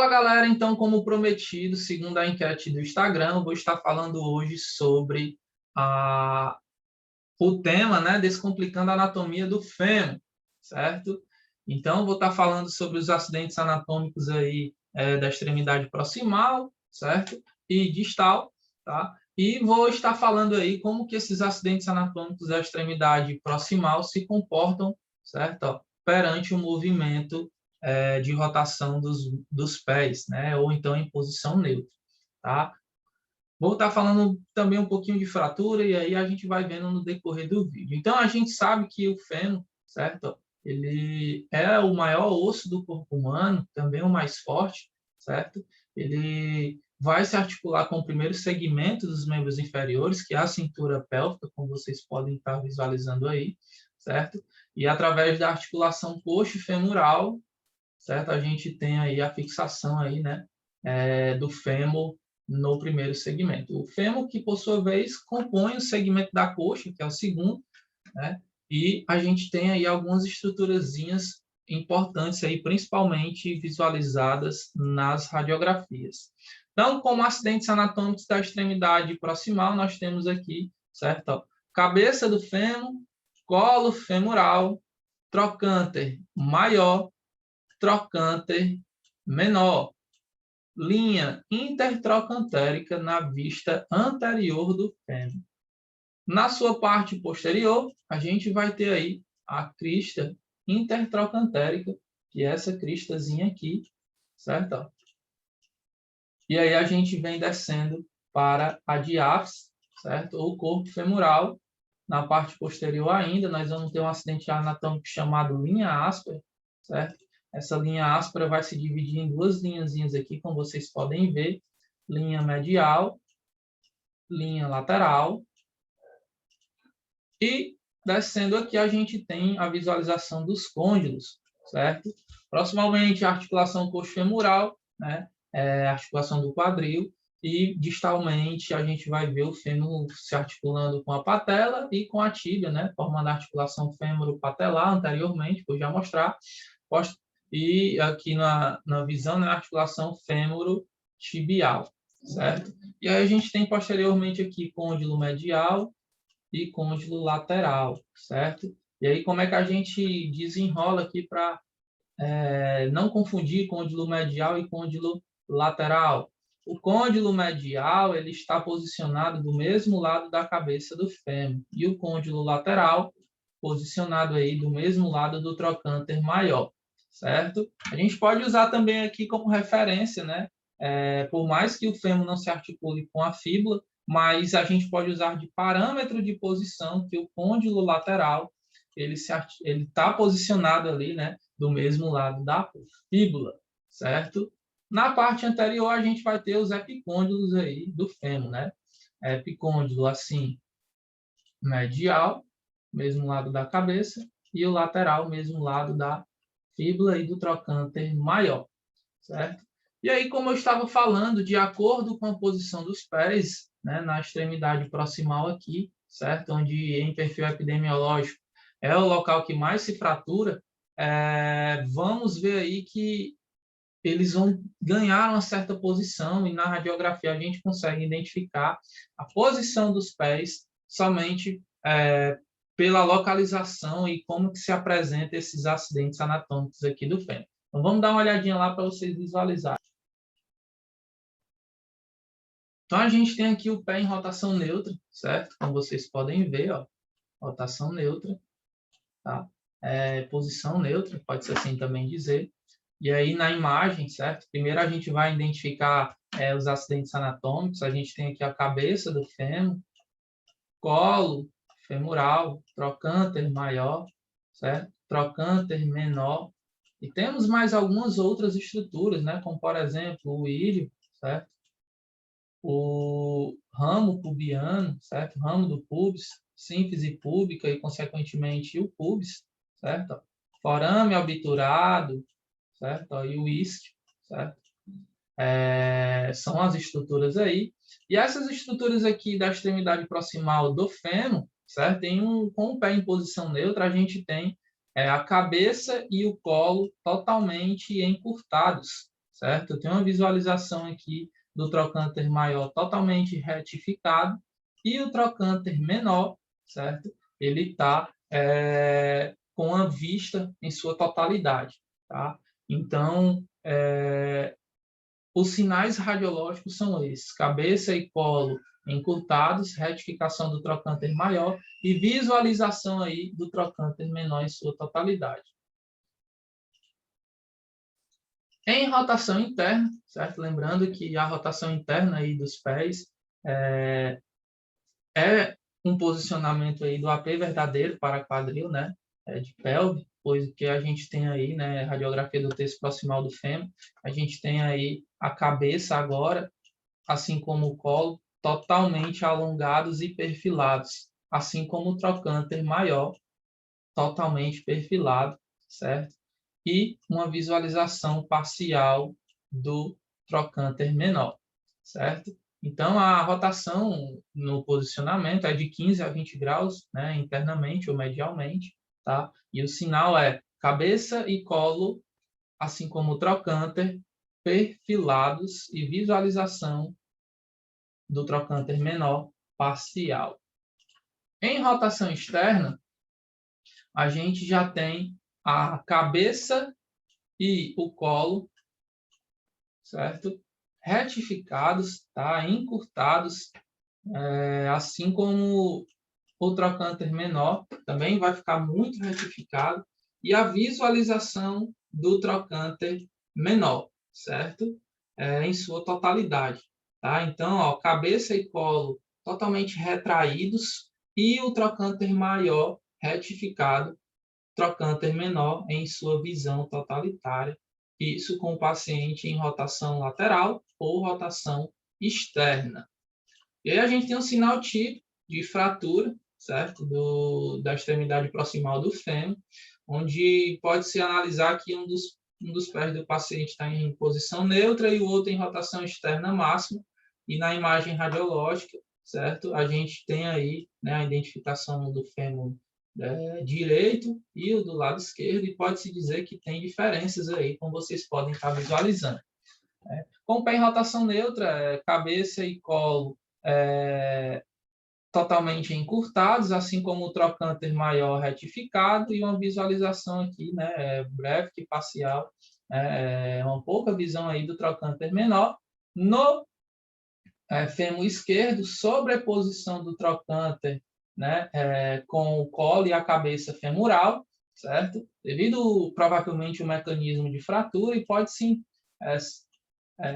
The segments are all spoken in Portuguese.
Fala, galera. Então, como prometido, segundo a enquete do Instagram, eu vou estar falando hoje sobre o tema, né, Descomplicando a Anatomia do Fêmur, certo? Então, vou estar falando sobre os acidentes anatômicos aí da extremidade proximal, certo? E distal, tá? E vou estar falando aí como que esses acidentes anatômicos da extremidade proximal se comportam, certo? Ó, perante o movimento de rotação dos pés, né? Ou então em posição neutra, tá? Vou estar falando também um pouquinho de fratura e aí a gente vai vendo no decorrer do vídeo. Então, a gente sabe que o fêmur, certo? Ele é o maior osso do corpo humano, também o mais forte, certo? Ele vai se articular com o primeiro segmento dos membros inferiores, que é a cintura pélvica, como vocês podem estar visualizando aí, certo? E através da articulação coxo-femoral, certo? A gente tem aí a fixação aí, né, do fêmur no primeiro segmento. O fêmur que, por sua vez, compõe o segmento da coxa, que é o segundo, né? E a gente tem aí algumas estruturazinhas importantes aí, principalmente visualizadas nas radiografias. Então, como acidentes anatômicos da extremidade proximal, nós temos aqui, certo? Ó, cabeça do fêmur, colo femoral, trocânter maior, trocânter menor, linha intertrocantérica na vista anterior do fêmur. Na sua parte posterior, a gente vai ter aí a crista intertrocantérica, que é essa cristazinha aqui, certo? E aí a gente vem descendo para a diáfise, certo? Ou corpo femoral. Na parte posterior ainda, nós vamos ter um acidente anatômico chamado linha áspera, certo? Essa linha áspera vai se dividir em duas linhazinhas aqui, como vocês podem ver. Linha medial, linha lateral. E descendo aqui a gente tem a visualização dos côndilos, certo? Proximamente a articulação coxofemoral, né? A articulação do quadril. E distalmente a gente vai ver o fêmur se articulando com a patela e com a tíbia, né? Formando a articulação fêmuro-patelar anteriormente, vou já mostrar. E aqui na visão, né, a articulação fêmuro-tibial, certo? E aí a gente tem posteriormente aqui côndilo medial e côndilo lateral, certo? E aí como é que a gente desenrola aqui para não confundir côndilo medial e côndilo lateral? O côndilo medial ele está posicionado do mesmo lado da cabeça do fêmur e o côndilo lateral posicionado aí do mesmo lado do trocânter maior, certo? A gente pode usar também aqui como referência, né? Por mais que o fêmur não se articule com a fíbula, mas a gente pode usar de parâmetro de posição que o côndilo lateral ele está posicionado ali, né? Do mesmo lado da fíbula, certo? Na parte anterior, a gente vai ter os epicôndilos aí do fêmur, né? Epicôndilo assim, medial, mesmo lado da cabeça, e o lateral, mesmo lado da fíbula e do trocânter maior, certo? E aí, como eu estava falando, de acordo com a posição dos pés, né, na extremidade proximal aqui, certo? Onde em perfil epidemiológico é o local que mais se fratura, vamos ver aí que eles vão ganhar uma certa posição e na radiografia a gente consegue identificar a posição dos pés somente pela localização e como que se apresentam esses acidentes anatômicos aqui do fêmur. Então, vamos dar uma olhadinha lá para vocês visualizarem. Então, a gente tem aqui o pé em rotação neutra, certo? Como vocês podem ver, ó, rotação neutra, tá? Posição neutra, pode ser assim também dizer. E aí, na imagem, certo? Primeiro, a gente vai identificar os acidentes anatômicos. A gente tem aqui a cabeça do fêmur, colo femoral, trocânter maior, certo? Trocânter menor. E temos mais algumas outras estruturas, né? Como, por exemplo, o íleo, certo? O ramo pubiano, certo? O ramo do pubis, sínfise púbica e, consequentemente, o pubis, certo? Forame obturado, certo? E o isquio, certo? São as estruturas aí. E essas estruturas aqui da extremidade proximal do fêmur, certo? Com o pé em posição neutra, a gente tem a cabeça e o colo totalmente encurtados, certo? Eu tenho uma visualização aqui do trocânter maior totalmente retificado e o trocânter menor, certo? Ele está com a vista em sua totalidade, tá? Então, os sinais radiológicos são esses: cabeça e colo encurtados, retificação do trocânter maior e visualização aí do trocânter menor em sua totalidade. Em rotação interna, certo? Lembrando que a rotação interna aí dos pés é um posicionamento aí do AP verdadeiro para quadril, né? De pelve, pois que a gente tem aí, né, radiografia do terço proximal do fêmur, a gente tem aí a cabeça agora, assim como o colo, totalmente alongados e perfilados, assim como o trocânter maior, totalmente perfilado, certo? E uma visualização parcial do trocânter menor, certo? Então, a rotação no posicionamento é de 15 a 20 graus, né, internamente ou medialmente, tá? E o sinal é cabeça e colo, assim como o trocânter, perfilados e visualização do trocânter menor parcial. Em rotação externa, a gente já tem a cabeça e o colo, certo? Retificados, tá? Encurtados, assim como o trocânter menor também vai ficar muito retificado, e a visualização do trocânter menor, certo? Em sua totalidade, tá? Então, ó, cabeça e colo totalmente retraídos e o trocânter maior retificado, trocânter menor em sua visão totalitária, isso com o paciente em rotação lateral ou rotação externa. E aí a gente tem um sinal típico de fratura, certo? Da extremidade proximal do fêmur, onde pode-se analisar que um dos pés do paciente está em posição neutra e o outro em rotação externa máxima, e na imagem radiológica, certo? A gente tem aí, né, a identificação do fêmur direito e o do lado esquerdo, e pode-se dizer que tem diferenças aí, como vocês podem estar visualizando. Com o pé em rotação neutra, cabeça e colo totalmente encurtados, assim como o trocânter maior retificado e uma visualização aqui, né, breve que parcial, uma pouca visão aí do trocânter menor. No fêmur esquerdo, sobreposição do trocânter, né, com o colo e a cabeça femoral, certo? Devido provavelmente ao mecanismo de fratura, e pode sim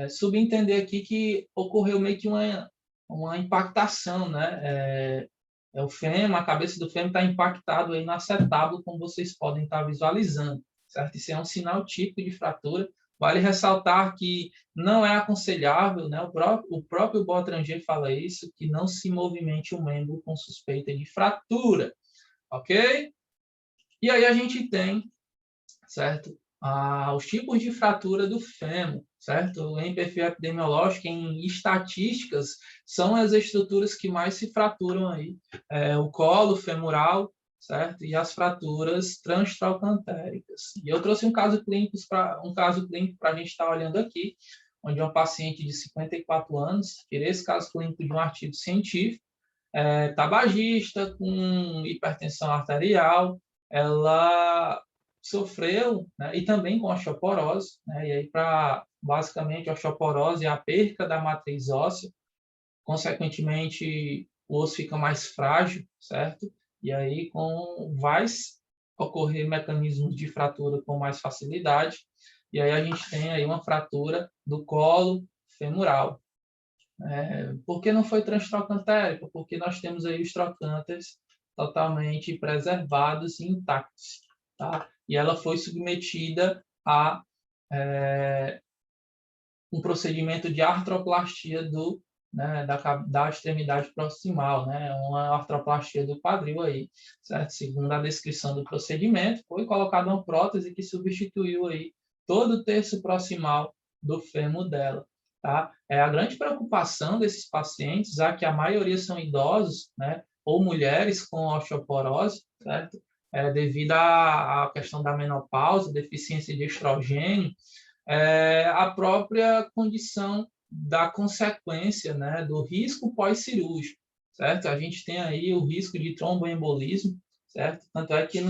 subentender aqui que ocorreu meio que uma impactação, né? O fêmur, a cabeça do fêmur está impactado aí no acetábulo, como vocês podem estar visualizando, certo? Isso é um sinal típico de fratura. Vale ressaltar que não é aconselhável, né? O próprio Botranger fala isso, que não se movimente o membro com suspeita de fratura, ok? E aí a gente tem, certo? Os tipos de fratura do fêmur, certo? Em perfil epidemiológico, em estatísticas, são as estruturas que mais se fraturam aí. O colo femoral, certo? E as fraturas transtrocantéricas. E eu trouxe um caso clínico para a gente estar olhando aqui, onde uma paciente de 54 anos, tirei esse caso clínico de um artigo científico, tabagista, com hipertensão arterial, ela sofreu, né, e também com osteoporose, né, e aí basicamente a osteoporose é a perca da matriz óssea, consequentemente o osso fica mais frágil, certo? E aí vai ocorrer mecanismos de fratura com mais facilidade, e aí a gente tem aí uma fratura do colo femoral. Por que não foi transtrocantérica? Porque nós temos aí os trocânteres totalmente preservados e intactos, tá? E ela foi submetida a um procedimento de artroplastia da extremidade proximal, né? Uma artroplastia do quadril aí, certo? Segundo a descrição do procedimento, foi colocada uma prótese que substituiu aí todo o terço proximal do fêmur dela, tá? A grande preocupação desses pacientes é que a maioria são idosos, né? Ou mulheres com osteoporose, certo? Devido à questão da menopausa, deficiência de estrogênio, a própria condição da consequência, né, do risco pós-cirúrgico, certo? A gente tem aí o risco de tromboembolismo, certo? Tanto é que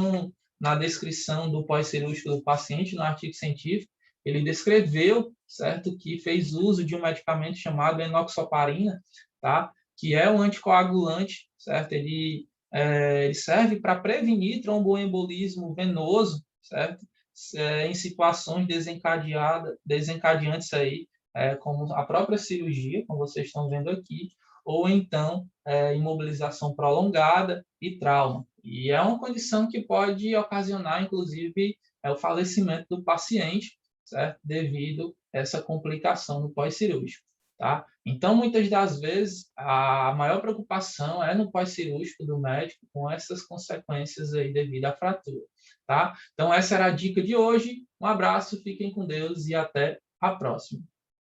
na descrição do pós-cirúrgico do paciente, no artigo científico, ele descreveu, certo, que fez uso de um medicamento chamado enoxaparina, tá? Que é um anticoagulante, certo? Ele serve para prevenir tromboembolismo venoso, certo? Em situações desencadeantes aí, como a própria cirurgia, como vocês estão vendo aqui, ou então imobilização prolongada e trauma. E é uma condição que pode ocasionar, inclusive, o falecimento do paciente, certo? Devido a essa complicação no pós-cirúrgico. Tá? Então, muitas das vezes, a maior preocupação é no pós-cirúrgico do médico com essas consequências aí devido à fratura. Tá? Então, essa era a dica de hoje. Um abraço, fiquem com Deus e até a próxima.